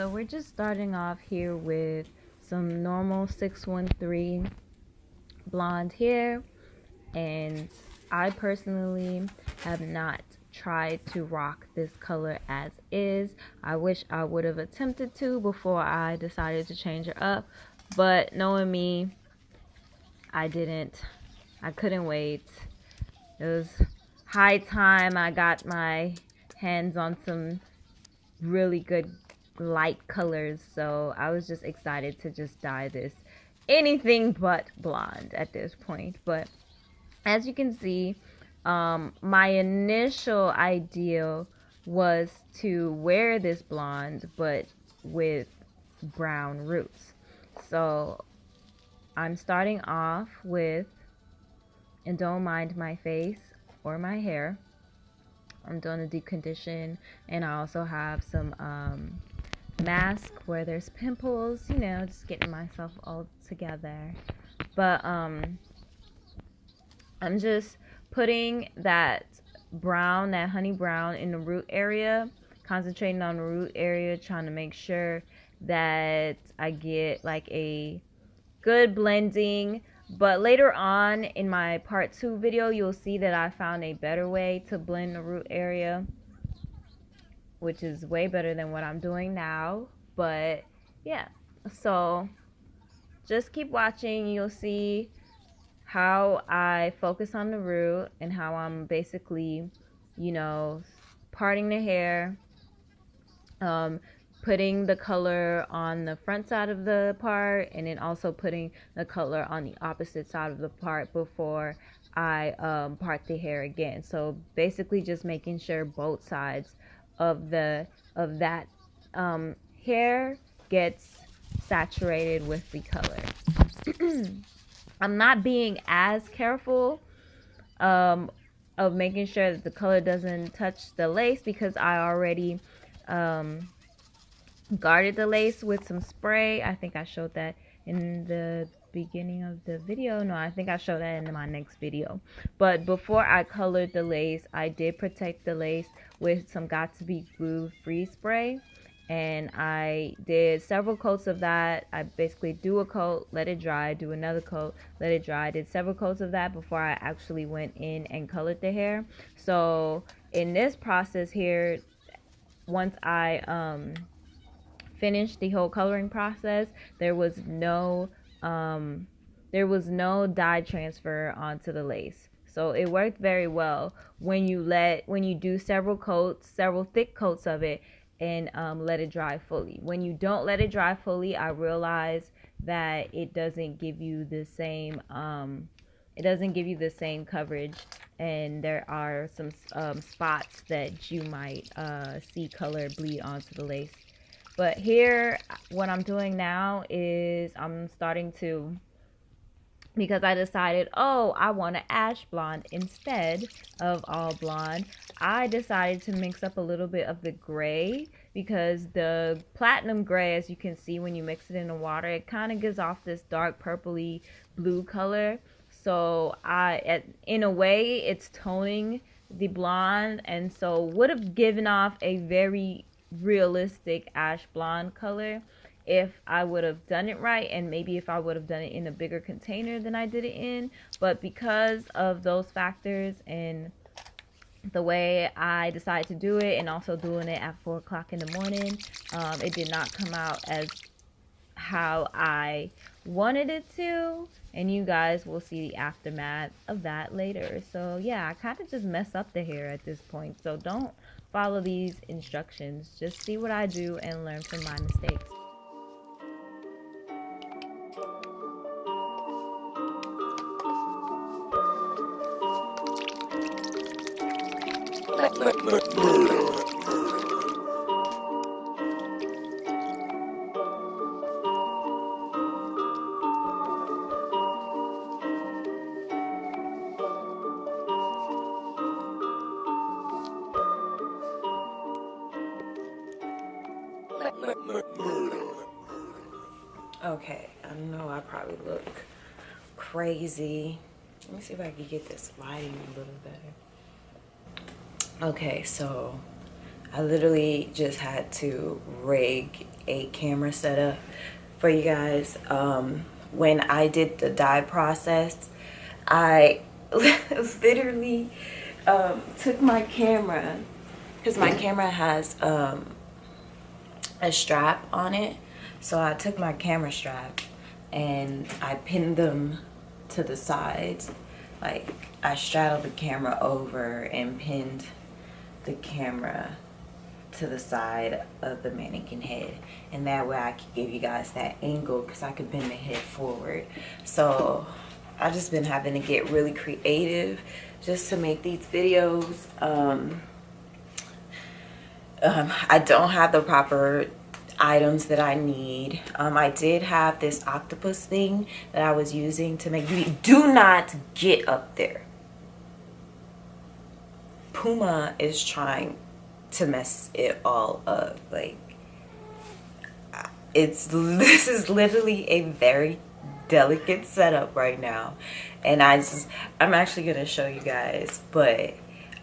So we're just starting off here with some normal 613 blonde hair, and I personally have not tried to rock this color as is. I wish I would have attempted to before I decided to change it up, but knowing me, I didn't. I couldn't wait. It was high time I got my hands on some really good light colors, so I was just excited to just dye this anything but blonde at this point. But as you can see, my initial idea was to wear this blonde but with brown roots. So I'm starting off with, and don't mind my face or my hair, I'm doing a deep condition, and I also have some mask where there's pimples, you know, just getting myself all together. But I'm just putting that brown, that honey brown, in the root area, concentrating on the root area, trying to make sure that I get like a good blending. But later on in my part 2 video, you'll see that I found a better way to blend the root area, which is way better than what I'm doing now. But yeah, so just keep watching. You'll see how I focus on the root and how I'm basically, you know, parting the hair, putting the color on the front side of the part, and then also putting the color on the opposite side of the part before I part the hair again. So basically just making sure both sides of that hair gets saturated with the color. I'm not being as careful of making sure that the color doesn't touch the lace, because I already guarded the lace with some spray. I think I showed that in the beginning of the video. No, I think I showed that in my next video. But before I colored the lace, I did protect the lace with some Got To Be Glue free spray, and I did several coats of that. I basically do a coat, let it dry, do another coat, let it dry. I did several coats of that before I actually went in and colored the hair. So in this process here, once I finished the whole coloring process, there was no dye transfer onto the lace. So it worked very well when you do several thick coats of it, and let it dry fully. When you don't let it dry fully, I realized that it doesn't give you the same coverage, and there are some spots that you might see color bleed onto the lace. But here, what I'm doing now is I'm starting to, because I decided, oh, I want an ash blonde instead of all blonde, I decided to mix up a little bit of the gray, because the platinum gray, as you can see when you mix it in the water, it kind of gives off this dark purpley blue color. So in a way, it's toning the blonde, and so would have given off a very realistic ash blonde color if I would have done it right, and maybe if I would have done it in a bigger container than I did it in. But because of those factors and the way I decided to do it, and also doing it at 4 o'clock in the morning, it did not come out as how I wanted it to, and you guys will see the aftermath of that later. So yeah, I kind of just mess up the hair at this point, so don't follow these instructions. Just see what I do and learn from my mistakes. Okay, I know I probably look crazy. Let me see if I can get this lighting a little better. Okay, so I literally just had to rig a camera setup for you guys. When I did the dye process, I literally took my camera, because my camera has a strap on it. So I took my camera strap and I pinned them to the sides. Like, I straddled the camera over and pinned the camera to the side of the mannequin head, and that way I could give you guys that angle, because I could bend the head forward. So I've just been having to get really creative just to make these videos. I don't have the proper items that I need. I did have this octopus thing that I was using to make beauty. Do not get up there. Puma is trying to mess it all up. Like, this is literally a very delicate setup right now, and I'm actually gonna show you guys, but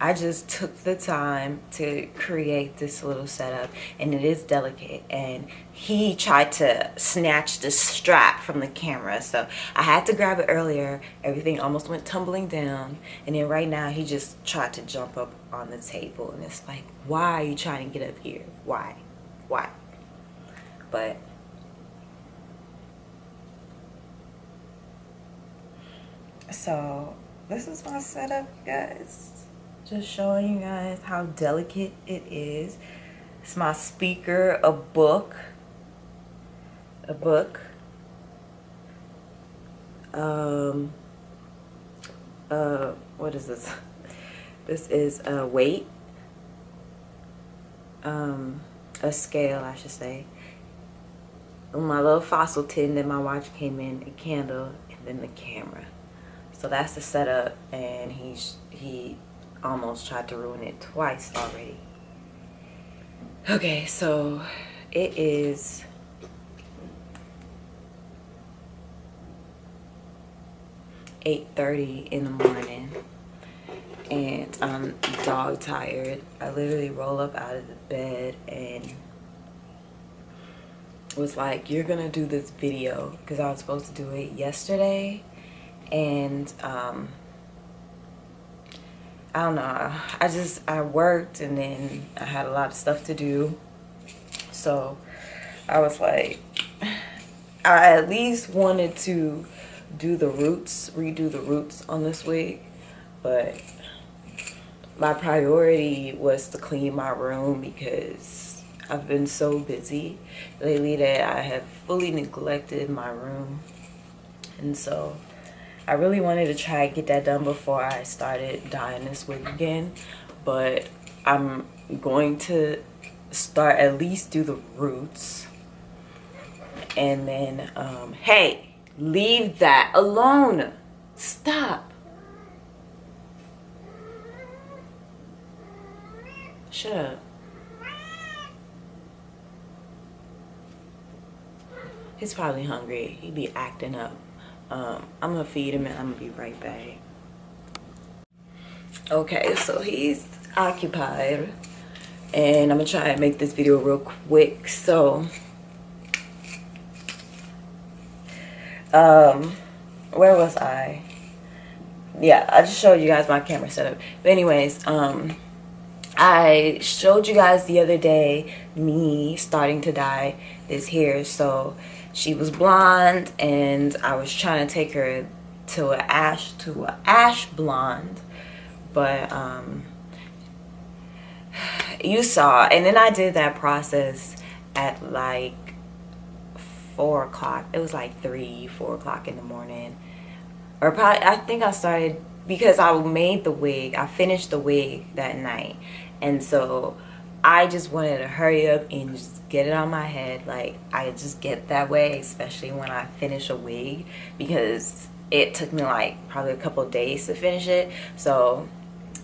I just took the time to create this little setup, and it is delicate, and he tried to snatch the strap from the camera, so I had to grab it earlier. Everything almost went tumbling down, and then right now he just tried to jump up on the table, and it's like, why are you trying to get up here? Why? But so this is my setup, guys. Just showing you guys how delicate it is. It's my speaker, a book. What is this? This is a weight. A scale, I should say. My little fossil tin that my watch came in, a candle, and then the camera. So that's the setup, and he almost tried to ruin it twice already. Okay, so it is (8:30) in the morning, and I'm dog tired. I literally roll up out of the bed and was like, you're gonna do this video, because I was supposed to do it yesterday, and I don't know, I worked, and then I had a lot of stuff to do, so I was like, I at least wanted to redo the roots on this wig, but my priority was to clean my room, because I've been so busy lately that I have fully neglected my room, and so I really wanted to try to get that done before I started dyeing this wig again, but I'm going to start at least do the roots, and then hey, leave that alone. Stop. Shut up. He's probably hungry. He be acting up. I'm gonna feed him and I'm gonna be right back. Okay, so he's occupied, and I'm gonna try and make this video real quick. So where was I? Yeah, I just showed you guys my camera setup. But anyways, I showed you guys the other day me starting to dye this hair. So she was blonde, and I was trying to take her to a ash blonde, but you saw, and then I did that process at like 4 o'clock. It was like 4 o'clock in the morning, or probably, I think I started, because I made the wig, I finished the wig that night, and so I just wanted to hurry up and just get it on my head. Like, I just get that way, especially when I finish a wig, because it took me like probably a couple of days to finish it. So,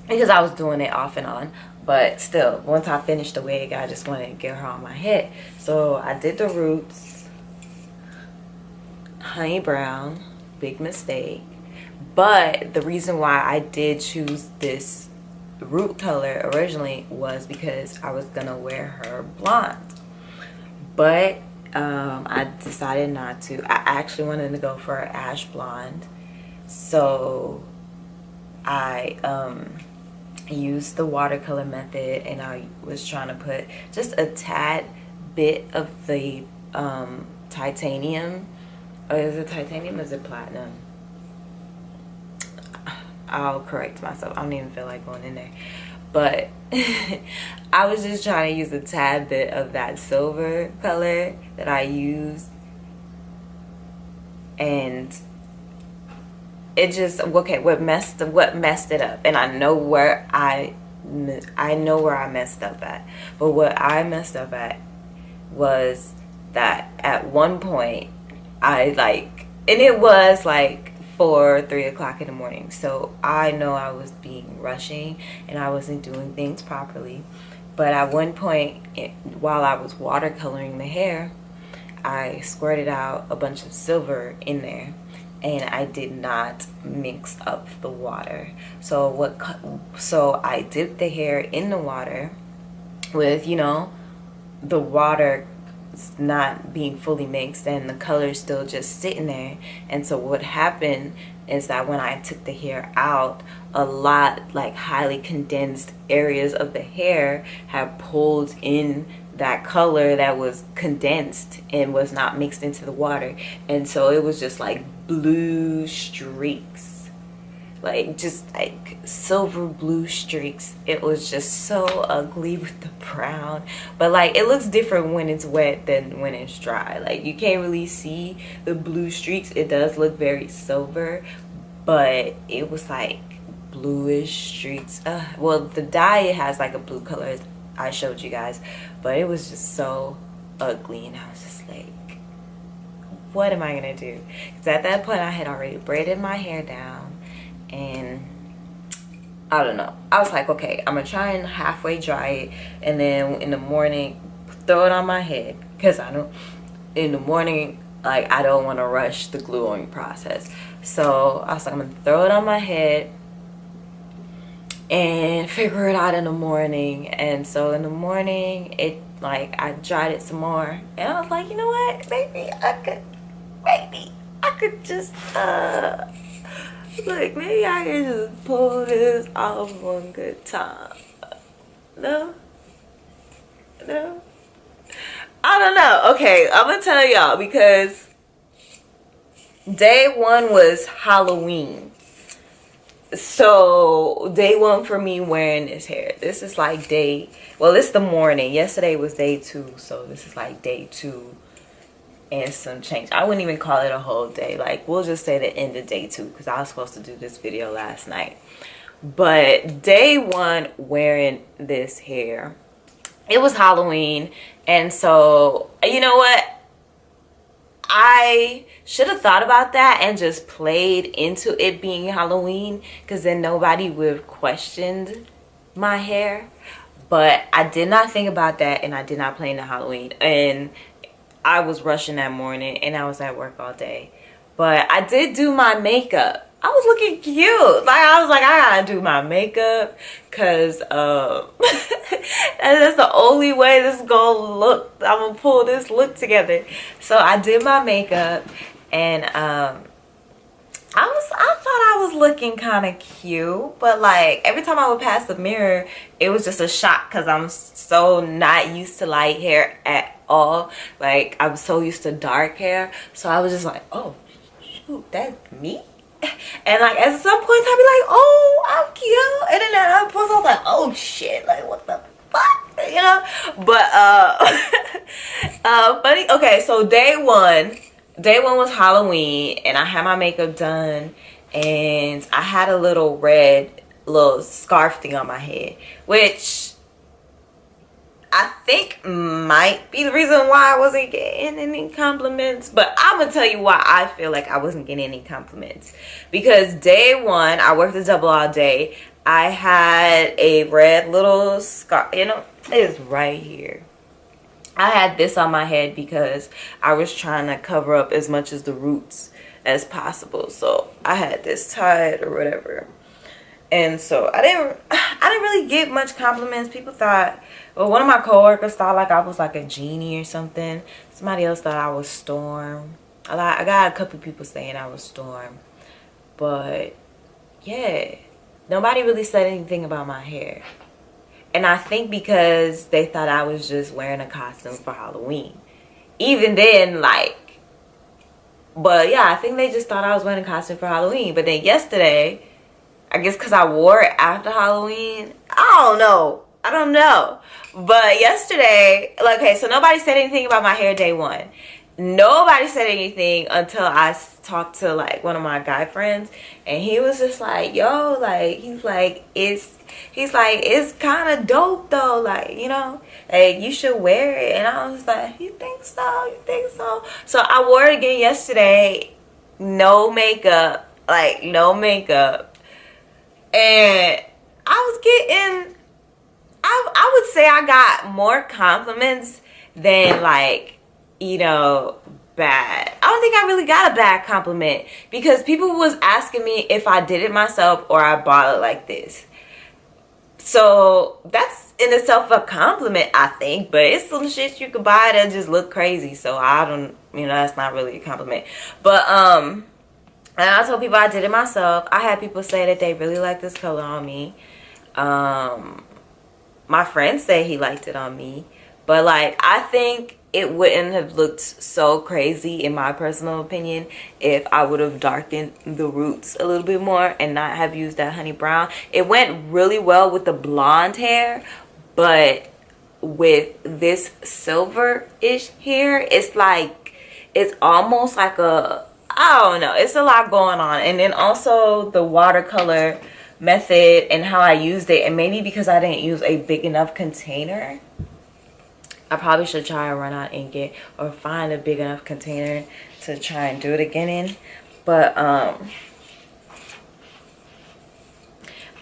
because I was doing it off and on, but still, once I finished the wig, I just wanted to get her on my head. So I did the roots, honey brown, big mistake. But the reason why I did choose this root color originally was because I was gonna wear her blonde. but I decided not to. I actually wanted to go for an ash blonde, so I used the watercolor method, and I was trying to put just a tad bit of the titanium. Or is it titanium or is it platinum? I'll correct myself. I don't even feel like going in there. But I was just trying to use a tad bit of that silver color that I used. And it just, okay, what messed it up. And I know where I messed up at. But what I messed up at was that at one point I and it was like 3 o'clock in the morning, so I know I was being rushing and I wasn't doing things properly. But at one point, while I was watercoloring the hair, I squirted out a bunch of silver in there, and I did not mix up the water. So I dipped the hair in the water with, you know, the water not being fully mixed and the color still just sitting there. And so what happened is that when I took the hair out, a lot, like highly condensed areas of the hair have pulled in that color that was condensed and was not mixed into the water. And so it was just like blue streaks, like just like silver blue streaks. It was just so ugly with the brown, but like it looks different when it's wet than when it's dry. Like you can't really see the blue streaks. It does look very silver, but it was like bluish streaks. Well, the dye, it has like a blue color, as I showed you guys, but it was just so ugly, and I was just like, what am I gonna do? Because at that point I had already braided my hair down, and I don't know, I was like, okay, I'm gonna try and halfway dry it, and then in the morning throw it on my head, because I know in the morning, like, I don't want to rush the gluing process. So I was like, I'm gonna throw it on my head and figure it out in the morning. And so in the morning, it, like, I dried it some more, and I was like, you know what, maybe I could just like, maybe I can just pull this off one good time. No, I don't know. Okay, I'm gonna tell y'all, because day one was Halloween. So day one for me wearing this hair, this is like it's the morning. Yesterday was day 2, so this is like day 2 and some change. I wouldn't even call it a whole day. Like, we'll just say the end of day 2, because I was supposed to do this video last night. But day 1 wearing this hair, it was Halloween. And so, you know what, I should have thought about that and just played into it being Halloween, because then nobody would have questioned my hair. But I did not think about that, and I did not play into Halloween. And I was rushing that morning, and I was at work all day. But I did do my makeup. I was looking cute. Like, I was like, I gotta do my makeup, because that's the only way this is gonna look. I'm gonna pull this look together. So I did my makeup, and I thought I was looking kind of cute, but like every time I would pass the mirror, it was just a shock, because I'm so not used to light hair at all. Like, I'm so used to dark hair, so I was just like, oh shoot, that's me. And like at some points I'd be like, oh, I'm cute, and then at other points I was like, oh shit, like what the fuck, you know. But funny. Okay, so day one was Halloween, and I had my makeup done, and I had a little red scarf thing on my head, which I think might be the reason why I wasn't getting any compliments. But I'm gonna tell you why I feel like I wasn't getting any compliments. Because day 1, I worked a double all day. I had a red little scarf, you know, it is right here. I had this on my head because I was trying to cover up as much as the roots as possible. So I had this tied or whatever. And so I didn't really get much compliments. People thought, well, one of my coworkers thought like I was like a genie or something. Somebody else thought I was Storm. I got a couple people saying I was Storm. But yeah, nobody really said anything about my hair. And I think because they thought I was just wearing a costume for Halloween. Even then, like, but yeah, I think they just thought I was wearing a costume for Halloween. But then yesterday, I guess because I wore it after Halloween. I don't know. But yesterday, like, okay, so nobody said anything about my hair day one. Nobody said anything until I talked to, like, one of my guy friends. And he was just like, yo, like, he's like, it's kind of dope, though. Like, you know, like, you should wear it. And I was like, you think so? You think so? So I wore it again yesterday. No makeup. Like, no makeup. And I was getting, I would say I got more compliments than, like, you know, bad. I don't think I really got a bad compliment because people was asking me if I did it myself or I bought it like this. So that's in itself a compliment, I think, but it's some shit you could buy that just look crazy. So I don't, you know, that's not really a compliment. But and I told people I did it myself. I had people say that they really like this color on me. My friend said he liked it on me. But, like, I think it wouldn't have looked so crazy, in my personal opinion, if I would have darkened the roots a little bit more and not have used that honey brown. It went really well with the blonde hair, but with this silver-ish hair, it's like, it's almost like a, I don't know, it's a lot going on. And then also the watercolor method and how I used it, and maybe because I didn't use a big enough container, I probably should try and run out and get or find a big enough container to try and do it again in. But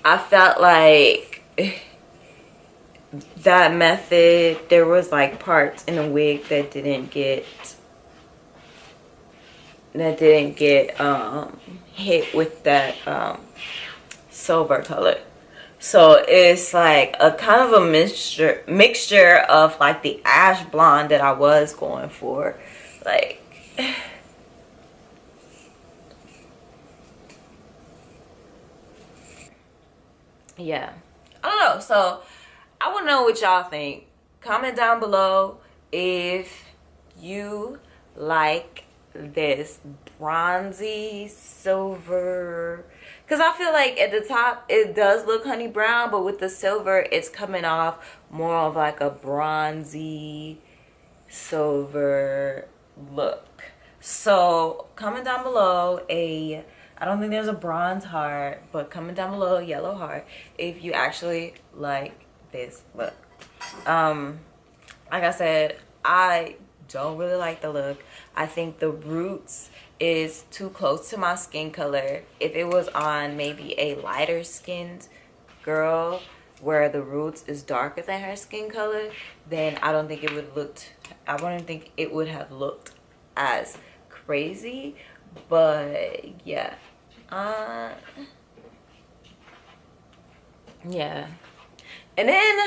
I felt like that method, there was like parts in the wig that didn't get hit with that silver color. So it's like a kind of a mixture of like the ash blonde that I was going for. Like, yeah, I don't know. So I want to know what y'all think. Comment down below if you like this bronzy silver, because I feel like at the top it does look honey brown, but with the silver it's coming off more of like a bronzy silver look. So comment down below I don't think there's a bronze heart, but comment down below a yellow heart if you actually like this look. Like I said, I don't really like the look. I think the roots is too close to my skin color. If it was on maybe a lighter skinned girl where the roots is darker than her skin color, then I don't think it would I wouldn't think it would have looked as crazy. But yeah, yeah. And then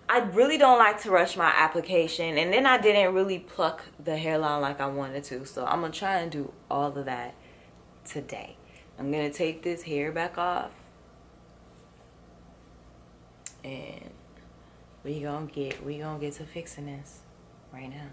I really don't like to rush my application, and then I didn't really pluck the hairline like I wanted to, so I'm gonna try and do all of that today. I'm gonna take this hair back off, and we gonna get to fixing this right now.